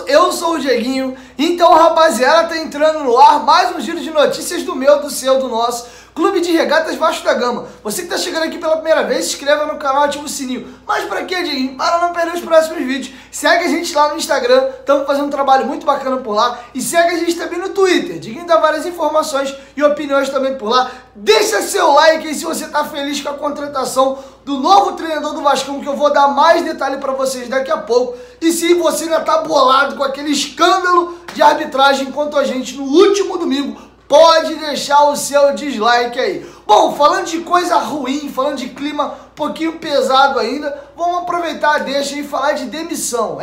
Eu sou o Dieguinho. Então, rapaziada, tá entrando no ar mais um giro de notícias do meu, do seu, do nosso Clube de Regatas Vasco da Gama. Você que tá chegando aqui pela primeira vez, se inscreva no canal, ativa o sininho. Mas pra quê, Dieguinho? Para não perder os próximos vídeos. Segue a gente lá no Instagram, estamos fazendo um trabalho muito bacana por lá. E segue a gente também no Twitter. Dieguinho dá várias informações e opiniões também por lá. Deixa seu like aí se você tá feliz com a contratação do novo treinador do Vascão, que eu vou dar mais detalhe para vocês daqui a pouco. E se você ainda tá bolado com aquele escândalo de arbitragem contra a gente no último domingo, pode deixar o seu dislike aí. Bom, falando de coisa ruim, falando de clima um pouquinho pesado ainda, vamos aproveitar, deixa e falar de demissão.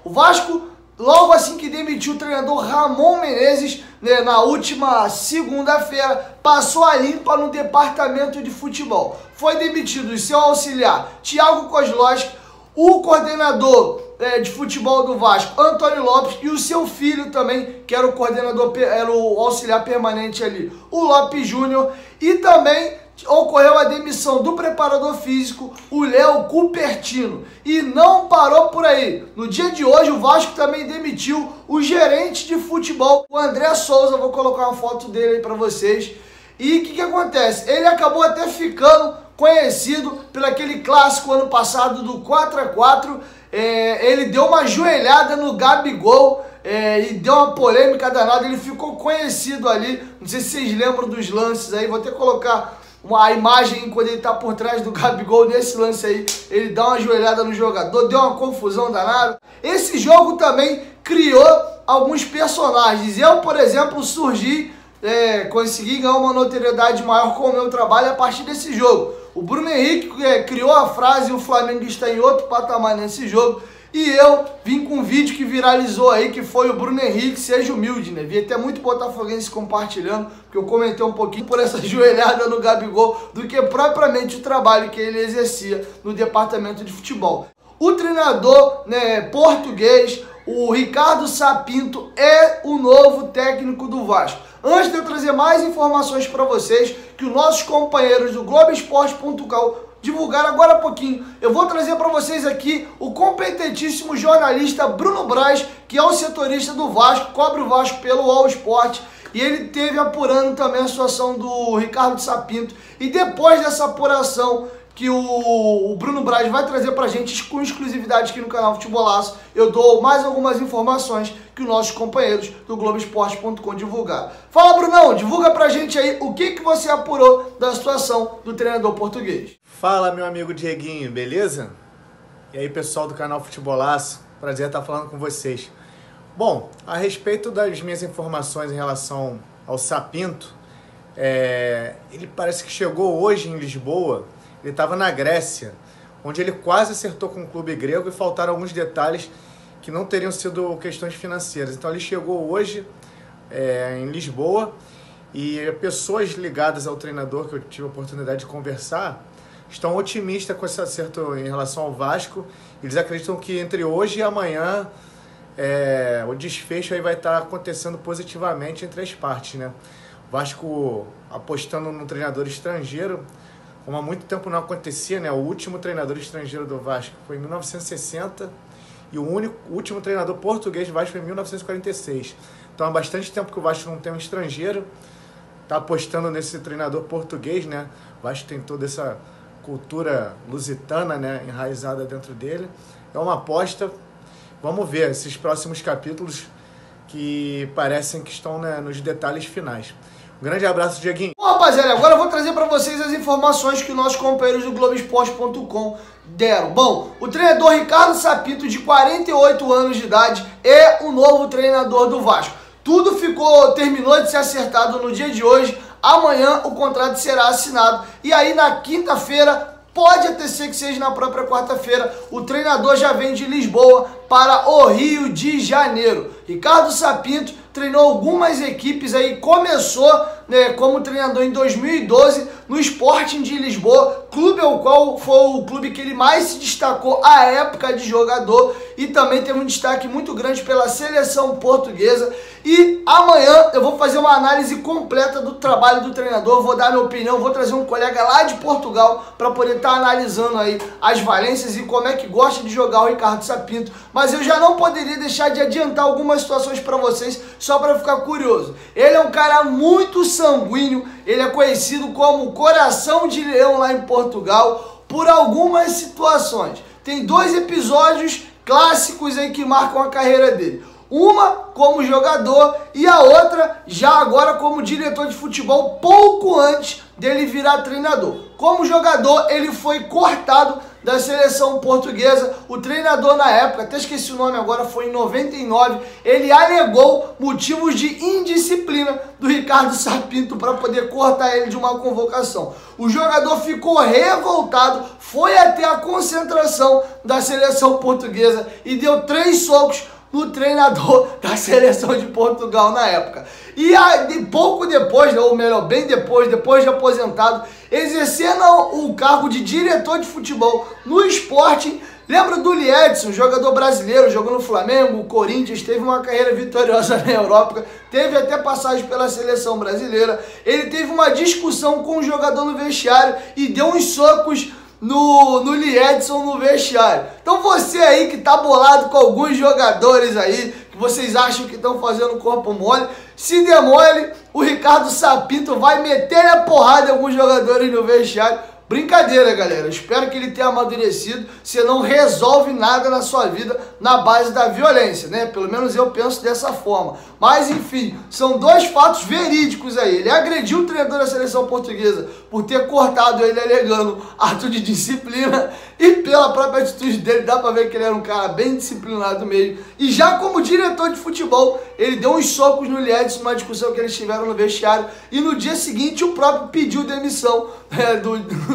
O Vasco, logo assim que demitiu o treinador Ramon Menezes, né, na última segunda-feira, passou a limpa no departamento de futebol. Foi demitido o seu auxiliar, Thiago Kozlowski, o coordenador de futebol do Vasco, Antônio Lopes, e o seu filho também, que era o coordenador, era o auxiliar permanente ali, o Lopes Júnior, e também ocorreu a demissão do preparador físico, o Léo Cupertino. E não parou por aí. No dia de hoje, o Vasco também demitiu o gerente de futebol, o André Souza. Vou colocar uma foto dele aí para vocês. E o que acontece? Ele acabou até ficando conhecido pelo aquele clássico ano passado do 4x4. Ele deu uma joelhada no Gabigol e deu uma polêmica danada. Ele ficou conhecido ali. Não sei se vocês lembram dos lances aí. Vou até colocar a imagem quando ele tá por trás do Gabigol. Nesse lance aí, ele dá uma joelhada no jogador, deu uma confusão danada. Esse jogo também criou alguns personagens. Eu, por exemplo, consegui ganhar uma notoriedade maior com o meu trabalho a partir desse jogo. O Bruno Henrique criou a frase: o Flamengo está em outro patamar nesse jogo. E eu vim com um vídeo que viralizou aí, que foi o Bruno Henrique, seja humilde, né? Vi até muito botafoguense compartilhando, porque eu comentei um pouquinho por essa joelhada no Gabigol, do que propriamente o trabalho que ele exercia no departamento de futebol. O treinador, né, português, o Ricardo Sapinto, é o novo técnico do Vasco. Antes de eu trazer mais informações para vocês, que os nossos companheiros do Globoesporte.com divulgaram agora há pouquinho, eu vou trazer para vocês aqui o competentíssimo jornalista Bruno Braz, que é o setorista do Vasco, cobre o Vasco pelo All Sport, e ele teve apurando também a situação do Ricardo Sapinto. E depois dessa apuração que o Bruno Braz vai trazer pra gente com exclusividade aqui no canal Futebolaço, eu dou mais algumas informações que os nossos companheiros do Globoesporte.com divulgaram. Fala, Brunão, divulga pra gente aí o que você apurou da situação do treinador português. Fala, meu amigo Dieguinho, beleza? E aí, pessoal do canal Futebolaço, prazer estar falando com vocês. Bom, a respeito das minhas informações em relação ao Sapinto, ele parece que chegou hoje em Lisboa. Ele estava na Grécia, onde ele quase acertou com o clube grego e faltaram alguns detalhes que não teriam sido questões financeiras. Então ele chegou hoje em Lisboa, e pessoas ligadas ao treinador que eu tive a oportunidade de conversar estão otimistas com esse acerto em relação ao Vasco. Eles acreditam que entre hoje e amanhã o desfecho aí vai estar acontecendo positivamente entre as partes, né? O Vasco apostando num treinador estrangeiro, como há muito tempo não acontecia, né? O último treinador estrangeiro do Vasco foi em 1960 e o último treinador português do Vasco foi em 1946. Então há bastante tempo que o Vasco não tem um estrangeiro, está apostando nesse treinador português, né? O Vasco tem toda essa cultura lusitana, né, enraizada dentro dele. É uma aposta. Vamos ver esses próximos capítulos que parecem que estão, né, nos detalhes finais. Um grande abraço, Dieguinho. Bom, rapaziada, agora eu vou trazer para vocês as informações que os nossos companheiros do Globoesporte.com deram. Bom, o treinador Ricardo Sapinto, de 48 anos de idade, é o novo treinador do Vasco. Tudo terminou de ser acertado no dia de hoje. Amanhã o contrato será assinado. E aí na quinta-feira, pode até ser que seja na própria quarta-feira, o treinador já vem de Lisboa para o Rio de Janeiro. Ricardo Sapinto treinou algumas equipes aí, começou, né, como treinador em 2012, no Sporting de Lisboa, clube ao qual foi o clube que ele mais se destacou à época de jogador e também teve um destaque muito grande pela seleção portuguesa. E amanhã eu vou fazer uma análise completa do trabalho do treinador, vou dar minha opinião, vou trazer um colega lá de Portugal para poder estar analisando aí as valências e como é que gosta de jogar o Ricardo Sapinto. Mas eu já não poderia deixar de adiantar algumas situações para vocês, só para ficar curioso. Ele é um cara muito sanguíneo, ele é conhecido como Coração de Leão lá em Portugal por algumas situações. Tem 2 episódios clássicos aí que marcam a carreira dele. Uma como jogador e a outra já agora como diretor de futebol, pouco antes dele virar treinador. Como jogador, ele foi cortado da seleção portuguesa. O treinador na época, até esqueci o nome agora, foi em 99, ele alegou motivos de indisciplina do Ricardo Sapinto para poder cortar ele de uma convocação. O jogador ficou revoltado, foi até a concentração da seleção portuguesa e deu 3 socos no treinador da seleção de Portugal na época. E pouco depois, ou melhor, bem depois de aposentado, exercendo o cargo de diretor de futebol no Sporting. Lembra do Liedson, jogador brasileiro, jogou no Flamengo, o Corinthians, teve uma carreira vitoriosa na Europa, teve até passagem pela seleção brasileira. Ele teve uma discussão com o jogador no vestiário e deu uns socos no Liedson no vestiário. Então você aí que tá bolado com alguns jogadores aí, que vocês acham que estão fazendo corpo mole, se demole, o Ricardo Sapinto vai meter a porrada em alguns jogadores no vestiário. Brincadeira, galera. Eu espero que ele tenha amadurecido. Você não resolve nada na sua vida na base da violência, né? Pelo menos eu penso dessa forma. Mas, enfim, são 2 fatos verídicos aí. Ele agrediu o treinador da seleção portuguesa por ter cortado ele alegando ato de disciplina. E pela própria atitude dele, dá pra ver que ele era um cara bem disciplinado mesmo. E já como diretor de futebol, ele deu uns socos no Liedson numa discussão que eles tiveram no vestiário. E no dia seguinte, o próprio pediu demissão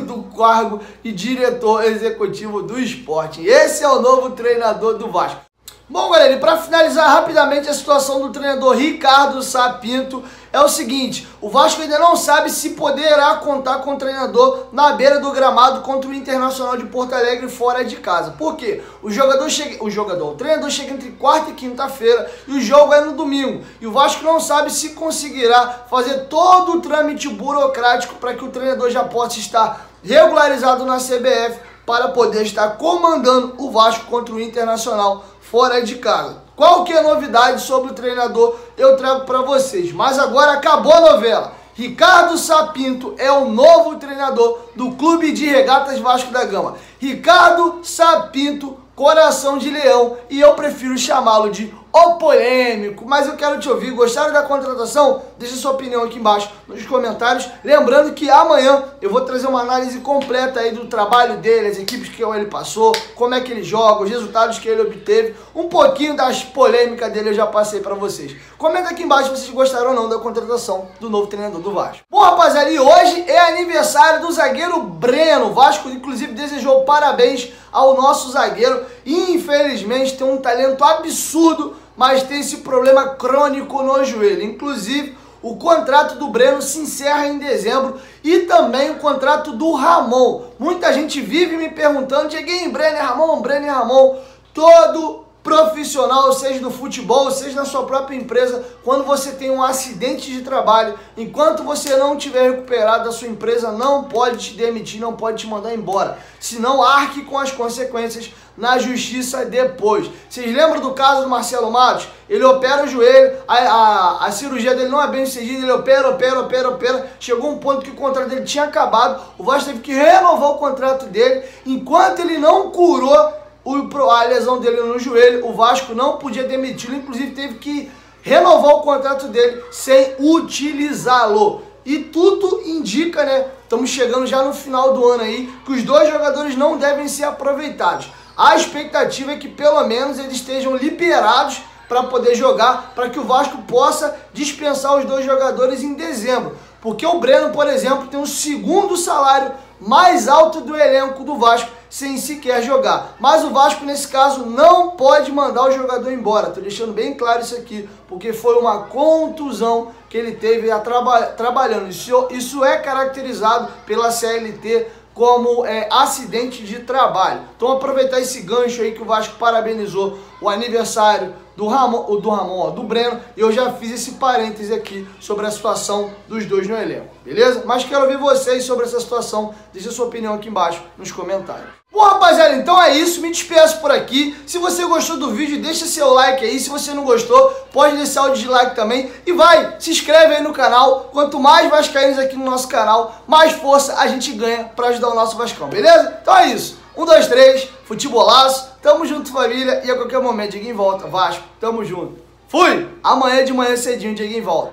do cargo de diretor executivo do Sporting. Esse é o novo treinador do Vasco. Bom, galera, e para finalizar rapidamente a situação do treinador Ricardo Sapinto, é o seguinte: o Vasco ainda não sabe se poderá contar com o treinador na beira do gramado contra o Internacional de Porto Alegre fora de casa. Por quê? O treinador chega entre quarta e quinta-feira e o jogo é no domingo. E o Vasco não sabe se conseguirá fazer todo o trâmite burocrático para que o treinador já possa estar regularizado na CBF para poder estar comandando o Vasco contra o Internacional fora de casa. Qual que é a novidade sobre o treinador eu trago para vocês. Mas agora acabou a novela. Ricardo Sapinto é o novo treinador do Clube de Regatas Vasco da Gama. Ricardo Sapinto, Coração de Leão, e eu prefiro chamá-lo de O Polêmico. Mas eu quero te ouvir. Gostaram da contratação? Deixa sua opinião aqui embaixo nos comentários. Lembrando que amanhã eu vou trazer uma análise completa aí do trabalho dele, as equipes que ele passou, como é que ele joga, os resultados que ele obteve. Um pouquinho das polêmicas dele eu já passei pra vocês. Comenta aqui embaixo se vocês gostaram ou não da contratação do novo treinador do Vasco. Bom, rapaziada, e hoje é aniversário do zagueiro Breno. O Vasco, inclusive, desejou parabéns ao nosso zagueiro. Infelizmente, tem um talento absurdo, mas tem esse problema crônico no joelho. Inclusive, o contrato do Breno se encerra em dezembro e também o contrato do Ramon. Muita gente vive me perguntando: Dieguinho, Breno e Ramon, Breno e Ramon. Todo profissional, seja no futebol, seja na sua própria empresa, quando você tem um acidente de trabalho, enquanto você não tiver recuperado da sua empresa, não pode te demitir, não pode te mandar embora. Senão arque com as consequências na justiça depois. Vocês lembram do caso do Marcelo Matos? Ele opera o joelho, a cirurgia dele não é bem sucedida, ele opera. Chegou um ponto que o contrato dele tinha acabado, o Vasco teve que renovar o contrato dele. Enquanto ele não curou a lesão dele no joelho, o Vasco não podia demiti-lo, inclusive teve que renovar o contrato dele sem utilizá-lo. E tudo indica, né? Estamos chegando já no final do ano aí, que os 2 jogadores não devem ser aproveitados. A expectativa é que pelo menos eles estejam liberados para poder jogar, para que o Vasco possa dispensar os 2 jogadores em dezembro. Porque o Breno, por exemplo, tem o 2º salário mais alto do elenco do Vasco, sem sequer jogar. Mas o Vasco, nesse caso, não pode mandar o jogador embora. Tô deixando bem claro isso aqui, porque foi uma contusão que ele teve trabalhando. Isso é caracterizado pela CLT como acidente de trabalho. Então aproveitar esse gancho aí que o Vasco parabenizou o aniversário do Breno, e eu já fiz esse parêntese aqui sobre a situação dos dois no elenco, beleza? Mas quero ouvir vocês sobre essa situação, deixa sua opinião aqui embaixo nos comentários. Bom, rapaziada, então é isso, me despeço por aqui. Se você gostou do vídeo, deixa seu like aí. Se você não gostou, pode deixar o dislike também. E se inscreve aí no canal. Quanto mais vascaínos aqui no nosso canal, mais força a gente ganha pra ajudar o nosso Vascão, beleza? Então é isso. 1, 2, 3, futebolaço. Tamo junto, família. E a qualquer momento, Dieguinho volta. Vasco, tamo junto. Fui! Amanhã de manhã cedinho, Dieguinho volta.